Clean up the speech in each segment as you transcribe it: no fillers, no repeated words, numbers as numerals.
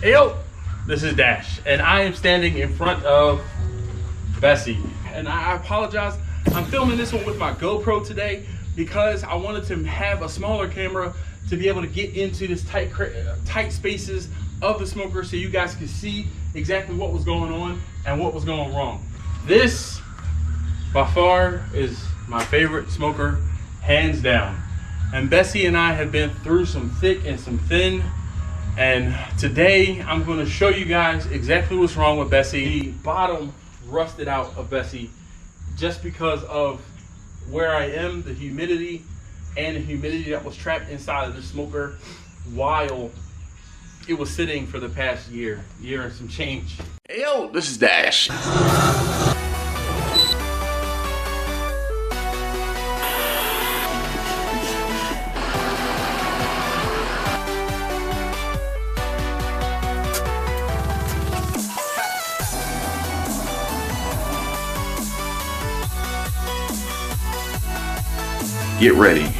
Hey yo, this is Dash, and I am standing in front of Bessie. And I apologize, I'm filming this one with my GoPro today because I wanted to have a smaller camera to be able to get into this tight spaces of the smoker so you guys can see exactly what was going on and what was going wrong. This, by far, is my favorite smoker, hands down. And Bessie and I have been through some thick and some thin. And today I'm going to show you guys exactly what's wrong with Bessie. The bottom rusted out of Bessie just because of where I am, the humidity, and the humidity that was trapped inside of the smoker while it was sitting for the past year and some change. Hey yo, this is Dash. Get ready.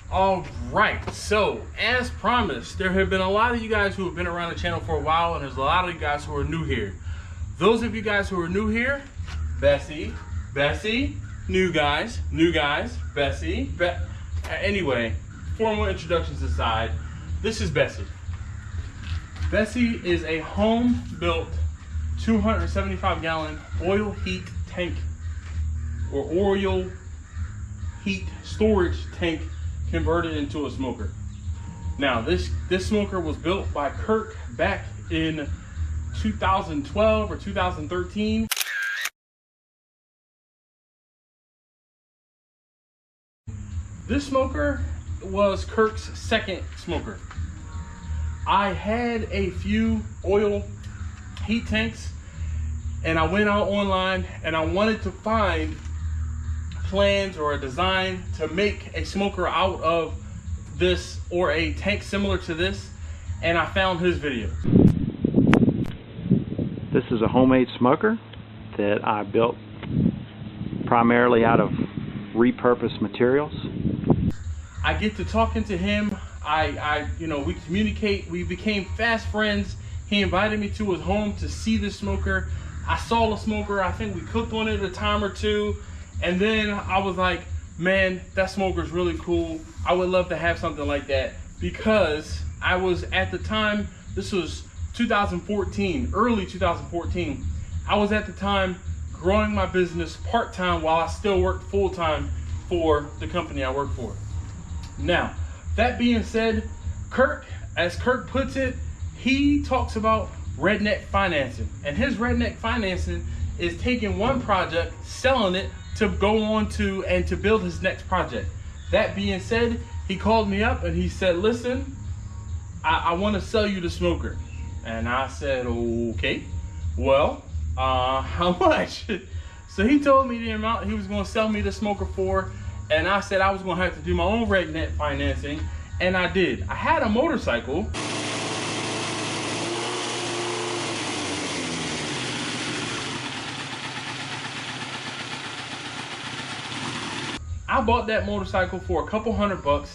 All right, so as promised, there have been a lot of you guys who have been around the channel for a while, and there's a lot of you guys who are new here. Those of you guys who are new here, Bessie, new guys, Bessie. Anyway, formal introductions aside, this is Bessie. Bessie is a home-built 275-gallon oil heat tank or oil heat storage tank converted into a smoker. Now, this smoker was built by Kirk back in 2012 or 2013. This smoker was Kirk's second smoker. I had a few oil heat tanks and I went out online and I wanted to find plans or a design to make a smoker out of this or a tank similar to this, and I found his video. This is a homemade smoker that I built primarily out of repurposed materials. I get to talking to him. We communicate. We became fast friends. He invited me to his home to see the smoker. I saw the smoker. I think we cooked on it a time or two. And then I was like, man, that smoker is really cool. I would love to have something like that, because I was at the time, this was 2014, early 2014. I was at the time growing my business part-time while I still worked full-time for the company I work for. Now, that being said, Kirk, as Kirk puts it, he talks about redneck financing. And his redneck financing is taking one project, selling it to go on to and to build his next project. That being said, he called me up and he said, listen, I want to sell you the smoker. And I said, okay, well, how much? So he told me the amount he was going to sell me the smoker for, and I said I was going to have to do my own redneck financing, and I did. I had a motorcycle. I bought that motorcycle for a couple $100.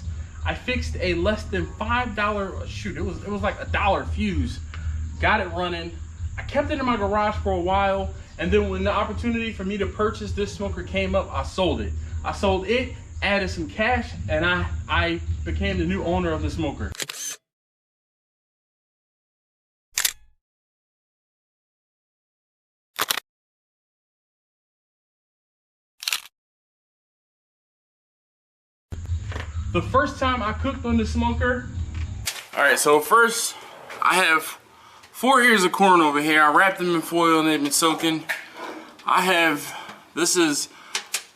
I fixed a less than $5, shoot, it was like $1 fuse. Got it running. I kept it in my garage for a while, and then when the opportunity for me to purchase this smoker came up, I sold it. I sold it, added some cash, and I became the new owner of the smoker. The first time I cooked on the smoker. All right, so first I have 4 ears of corn over here. I wrapped them in foil and they've been soaking. This is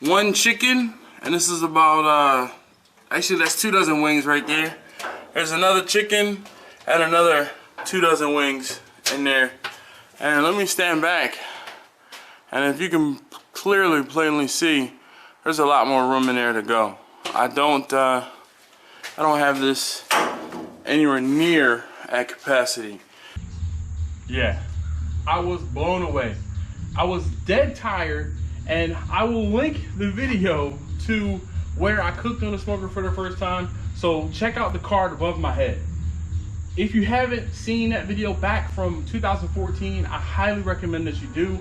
1 chicken, and this is about, actually that's 2 dozen wings right there. There's another chicken and another 2 dozen wings in there. And let me stand back. And if you can plainly see, there's a lot more room in there to go. I don't have this anywhere near at capacity. Yeah, I was blown away. I was dead tired, and I will link the video to where I cooked on the smoker for the first time. So check out the card above my head. If you haven't seen that video back from 2014, I highly recommend that you do.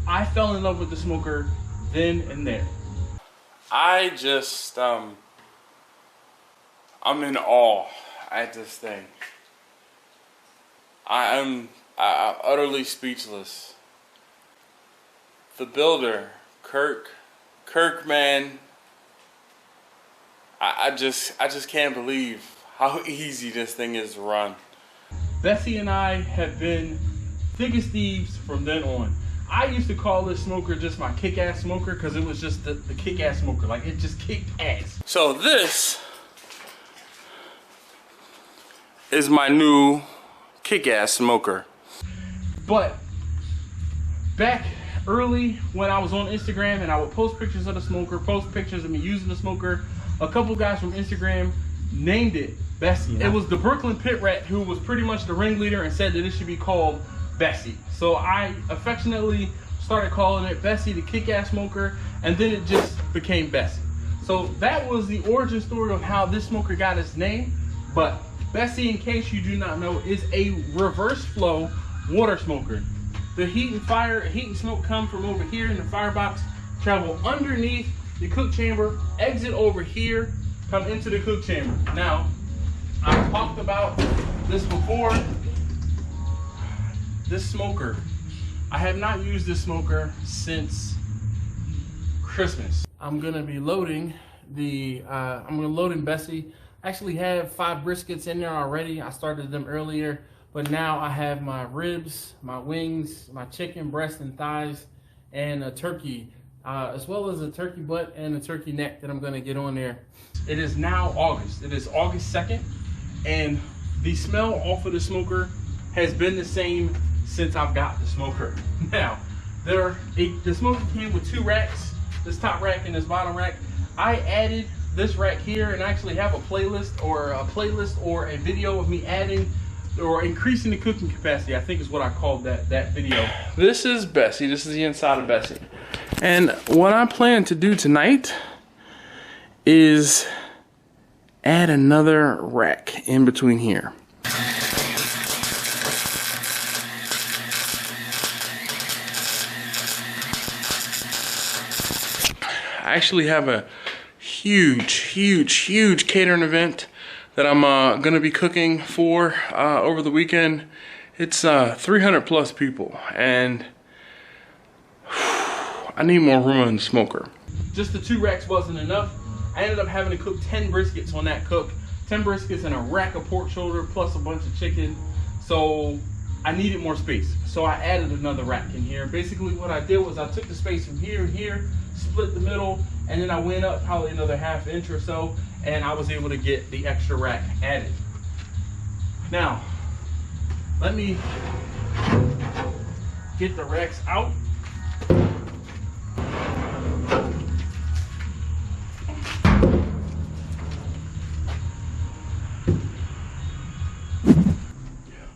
I fell in love with the smoker then and there. I just, I'm in awe at this thing. I'm utterly speechless. The builder, Kirk, man, I just can't believe how easy this thing is to run. Bessie and I have been thick as thieves from then on. I used to call this smoker just my Kickass Smoker because it was just the Kickass Smoker. Like, it just kicked ass. So this is my new Kickass Smoker. But back early when I was on Instagram and I would post pictures of the smoker, post pictures of me using the smoker, a couple guys from Instagram named it Bessie. It was the Brooklyn pit rat who was pretty much the ringleader and said that it should be called Bessie. So I affectionately started calling it Bessie the Kickass Smoker, and then it just became Bessie. So that was the origin story of how this smoker got its name. But Bessie, in case you do not know, is a reverse flow water smoker. The heat and smoke come from over here in the firebox, travel underneath the cook chamber, exit over here, come into the cook chamber. Now, I've talked about this before. This smoker, I have not used this smoker since Christmas. I'm gonna be loading loading Bessie. I actually have 5 briskets in there already. I started them earlier, but now I have my ribs, my wings, my chicken breast and thighs, and a turkey, as well as a turkey butt and a turkey neck that I'm gonna get on there. It is now August. It is August 2nd, and the smell off of the smoker has been the same since I've got the smoker. Now, the smoker came with 2 racks, this top rack and this bottom rack. I added this rack here and actually have a playlist or a video of me adding or increasing the cooking capacity, I think is what I called that video. This is Bessie. This is the inside of Bessie. And what I plan to do tonight is add another rack in between here. I actually have a huge catering event that I'm gonna be cooking for over the weekend. It's 300 plus people, and I need more room in the smoker. Just the 2 racks wasn't enough. I ended up having to cook 10 briskets on that cook. 10 briskets and a rack of pork shoulder plus a bunch of chicken. So I needed more space. So I added another rack in here. Basically what I did was I took the space from here and here, split the middle, and then I went up probably another ½ inch or so, and I was able to get the extra rack added. Now, let me get the racks out.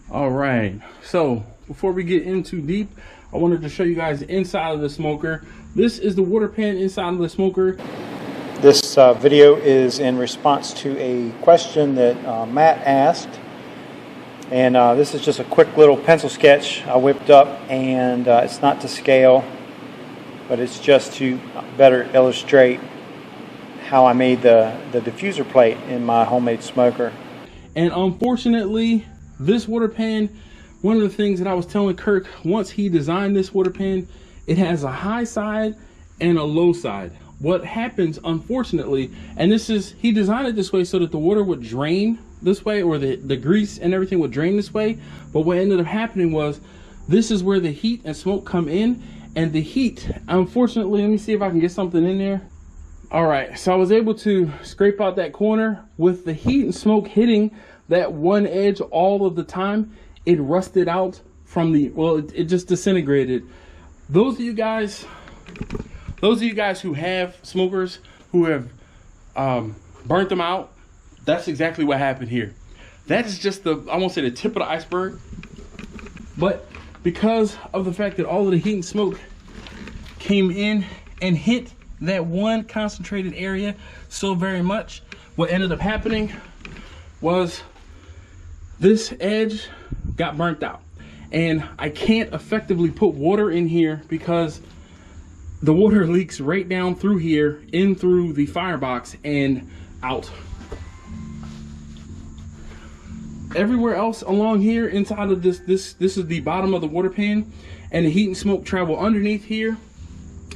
All right, so before we get in too deep, I wanted to show you guys the inside of the smoker. This is the water pan inside of the smoker. This video is in response to a question that Matt asked, and this is just a quick little pencil sketch I whipped up, and it's not to scale, but it's just to better illustrate how I made the diffuser plate in my homemade smoker. And unfortunately, this water pan, one of the things that I was telling Kirk, once he designed this water pan, it has a high side and a low side. What happens, unfortunately, and this is, he designed it this way so that the water would drain this way, or the grease and everything would drain this way. But what ended up happening was, this is where the heat and smoke come in, and the heat, unfortunately, let me see if I can get something in there. All right, so I was able to scrape out that corner. With the heat and smoke hitting that one edge all of the time, it rusted out from the, well, it just disintegrated. Those of you guys who have smokers who have burnt them out, that's exactly what happened here. That is just the, I won't say the tip of the iceberg, but because of the fact that all of the heat and smoke came in and hit that one concentrated area so very much, what ended up happening was this edge got burnt out. And I can't effectively put water in here because the water leaks right down through here, in through the firebox and out. Everywhere else along here inside of this is the bottom of the water pan, and the heat and smoke travel underneath here,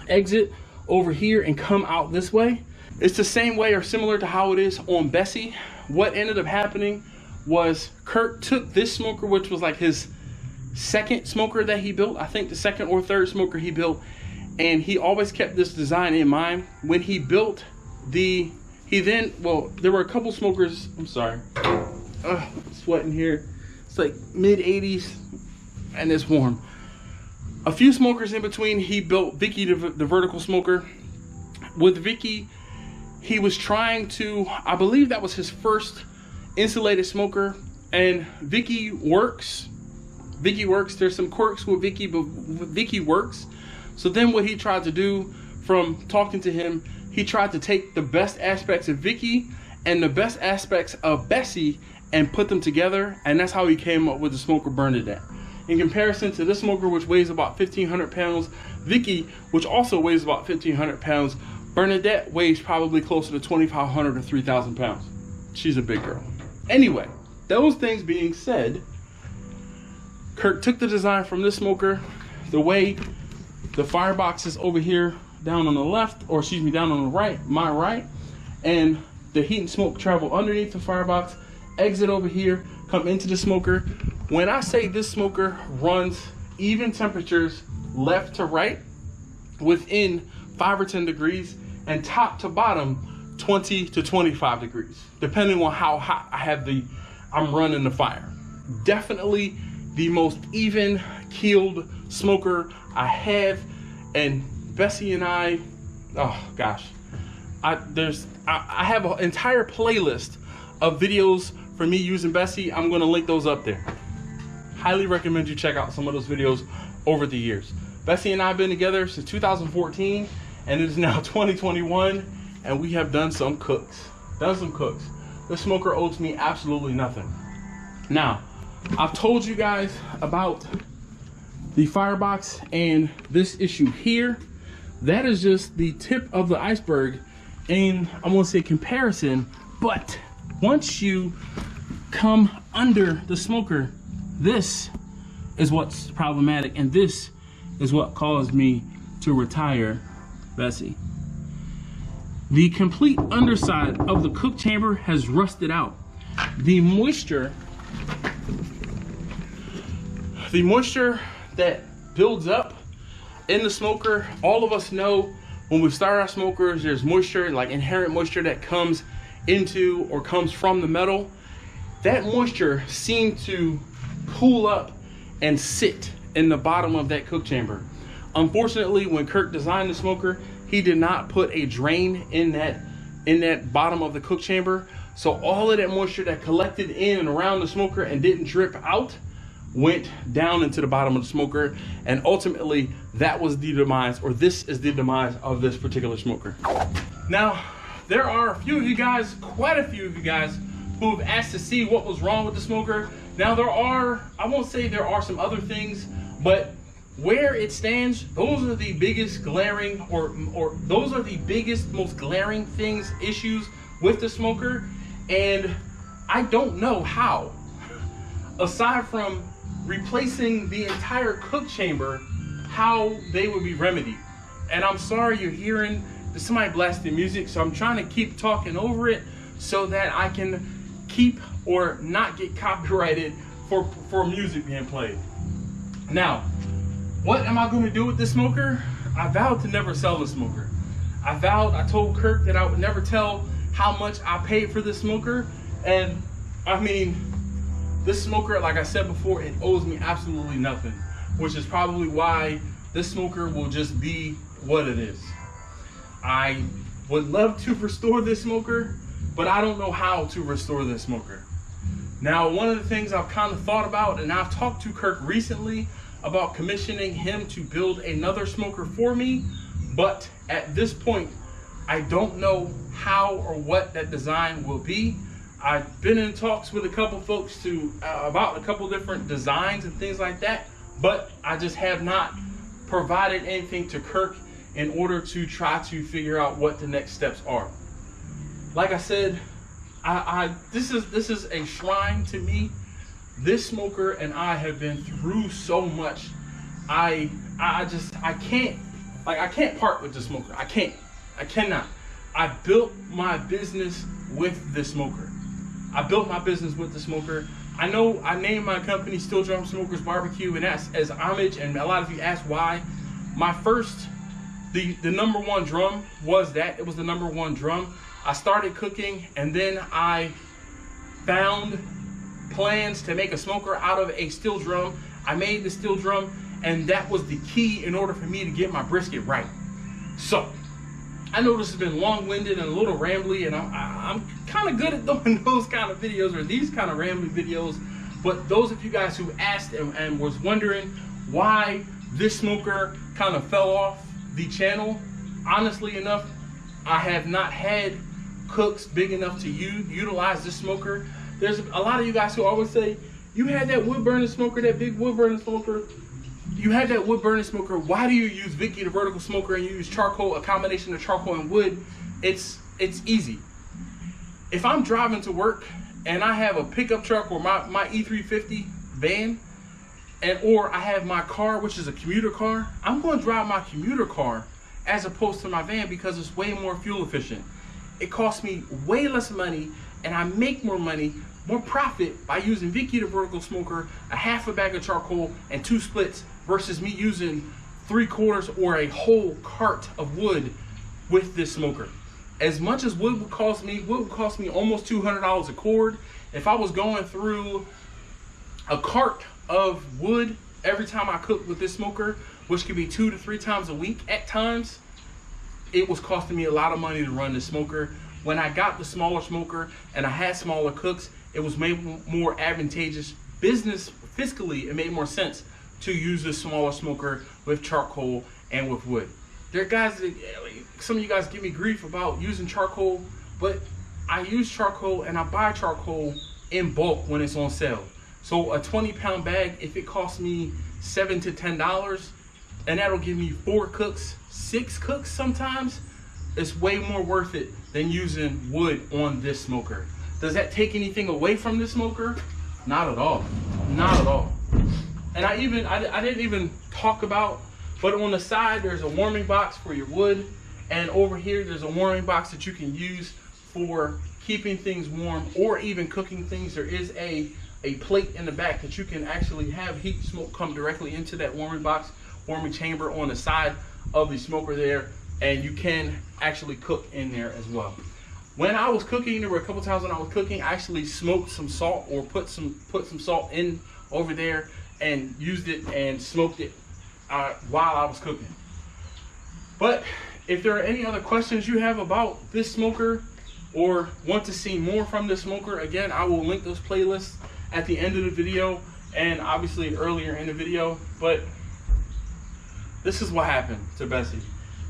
exit over here, and come out this way. It's the same way or similar to how it is on Bessie. What ended up happening was Kurt took this smoker, which was like his second smoker that he built, I think the second or third smoker he built, and he always kept this design in mind. When he built there were a couple smokers, I'm sorry, sweating here. It's like mid 80s and it's warm. A few smokers in between, he built Vicky, the vertical smoker. With Vicky, he was trying to, I believe that was his first insulated smoker, and Vicky works. There's some quirks with Vicky, but Vicky works. So then what he tried to do, from talking to him, he tried to take the best aspects of Vicky and the best aspects of Bessie and put them together, and that's how he came up with the smoker Bernadette. In comparison to this smoker, which weighs about 1,500 pounds, Vicky, which also weighs about 1,500 pounds, Bernadette weighs probably closer to 2,500 or 3,000 pounds. She's a big girl. Anyway, those things being said, Kurt took the design from this smoker, the way the firebox is over here down on the left, or excuse me, down on the right, my right, and the heat and smoke travel underneath the firebox, exit over here, come into the smoker. When I say this smoker runs even temperatures left to right within 5 or 10 degrees, and top to bottom 20 to 25 degrees, depending on how hot I'm running the fire. Definitely the most even keeled smoker I have. And Bessie and I, oh gosh, I have an entire playlist of videos for me using Bessie. I'm going to link those up there. Highly recommend you check out some of those videos over the years. Bessie and I have been together since 2014, and it is now 2021, and we have done some cooks. This smoker owes me absolutely nothing. Now, I've told you guys about the firebox and this issue here. That is just the tip of the iceberg, and I'm gonna say comparison, but once you come under the smoker, this is what's problematic, and this is what caused me to retire Bessie. The complete underside of the cook chamber has rusted out. The moisture that builds up in the smoker, all of us know when we start our smokers, there's moisture, like inherent moisture that comes into or comes from the metal. That moisture seemed to pool up and sit in the bottom of that cook chamber. Unfortunately, when Kurt designed the smoker, he did not put a drain in that bottom of the cook chamber. So all of that moisture that collected in and around the smoker and didn't drip out went down into the bottom of the smoker, and ultimately that was the demise, or this is the demise of this particular smoker. Now, there are a few of you guys, quite a few of you guys, who have asked to see what was wrong with the smoker. Now there are, I won't say there are some other things, but where it stands, those are the biggest glaring, or those are the biggest, most glaring things, issues with the smoker. And I don't know how, aside from replacing the entire cook chamber, how they would be remedied. And I'm sorry you're hearing somebody blasting music, so I'm trying to keep talking over it so that I can keep or not get copyrighted for music being played. Now, what am I going to do with this smoker? I vowed to never sell the smoker. I told Kirk that I would never tell how much I paid for this smoker. And I mean, this smoker, like I said before, it owes me absolutely nothing, which is probably why this smoker will just be what it is. I would love to restore this smoker, but I don't know how to restore this smoker. Now, one of the things I've kind of thought about, and I've talked to Kirk recently about commissioning him to build another smoker for me, but at this point, I don't know how or what that design will be. I've been in talks with a couple folks about a couple different designs and things like that, but I just have not provided anything to Kirk in order to try to figure out what the next steps are. Like I said, this is a shrine to me. This smoker and I have been through so much. I can't part with the smoker. I cannot. I built my business with the smoker. I know I named my company Steel Drum Smokers Barbecue, and that's as homage, and a lot of you ask why. My first, the number one drum was that. It was the number one drum. I started cooking, and then I found plans to make a smoker out of a steel drum. I made the steel drum, and that was the key in order for me to get my brisket right. So, I know this has been long-winded and a little rambly, and I'm kind of good at doing those kind of videos, or these kind of rambly videos. But those of you guys who asked and was wondering why this smoker kind of fell off the channel, honestly enough, I have not had cooks big enough to utilize this smoker. There's a lot of you guys who always say, you had that wood burning smoker, that big wood burning smoker. You had that wood burning smoker. Why do you use Vicky, the vertical smoker, and you use charcoal, a combination of charcoal and wood? It's easy. If I'm driving to work and I have a pickup truck or my E350 van, or I have my car, which is a commuter car, I'm going to drive my commuter car as opposed to my van because it's way more fuel efficient. It costs me way less money, and I make more money, more profit by using Vicky the vertical smoker, a half a bag of charcoal, and 2 splits versus me using 3/4 or a whole cart of wood with this smoker. As much as wood would cost me almost $200 a cord. If I was going through a cart of wood every time I cook with this smoker, which could be 2 to 3 times a week at times, it was costing me a lot of money to run this smoker. When I got the smaller smoker and I had smaller cooks, it was made more advantageous business fiscally. It made more sense to use this smaller smoker with charcoal and with wood. There are guys, some of you guys give me grief about using charcoal, but I use charcoal and I buy charcoal in bulk when it's on sale. So a 20-pound bag, if it costs me $7 to $10, and that'll give me 4 cooks, 6 cooks sometimes, it's way more worth it than using wood on this smoker. Does that take anything away from this smoker? Not at all. Not at all. And I didn't even talk about, but on the side there's a warming box for your wood, and over here there's a warming box that you can use for keeping things warm or even cooking things. There is a plate in the back that you can actually have heat smoke come directly into that warming box, warming chamber on the side of the smoker there, and you can actually cook in there as well. When I was cooking, there were a couple times when I was cooking, I actually smoked some salt or put some salt in over there and used it and smoked it while I was cooking. But if there are any other questions you have about this smoker or want to see more from this smoker, again, I will link those playlists at the end of the video and obviously earlier in the video. But this is what happened to Bessie.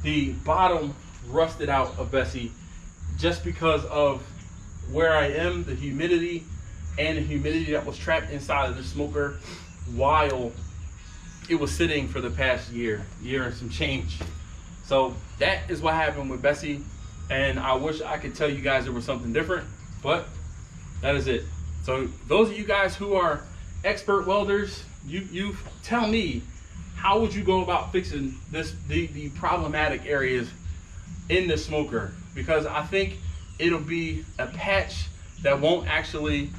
The bottom rusted out of Bessie just because of where I am, the humidity, and the humidity that was trapped inside of the smoker while it was sitting for the past year and some change. So that is what happened with Bessie, and I wish I could tell you guys there was something different, but that is it. So those of you guys who are expert welders, you tell me, how would you go about fixing this, the problematic areas in the smoker? Because I think it'll be a patch that won't actually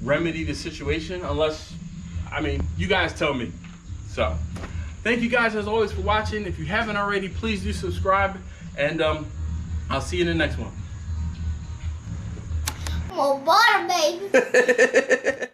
remedy the situation unless, I mean, you guys tell me. So thank you guys as always for watching. If you haven't already, please do subscribe, and I'll see you in the next one. More water, baby.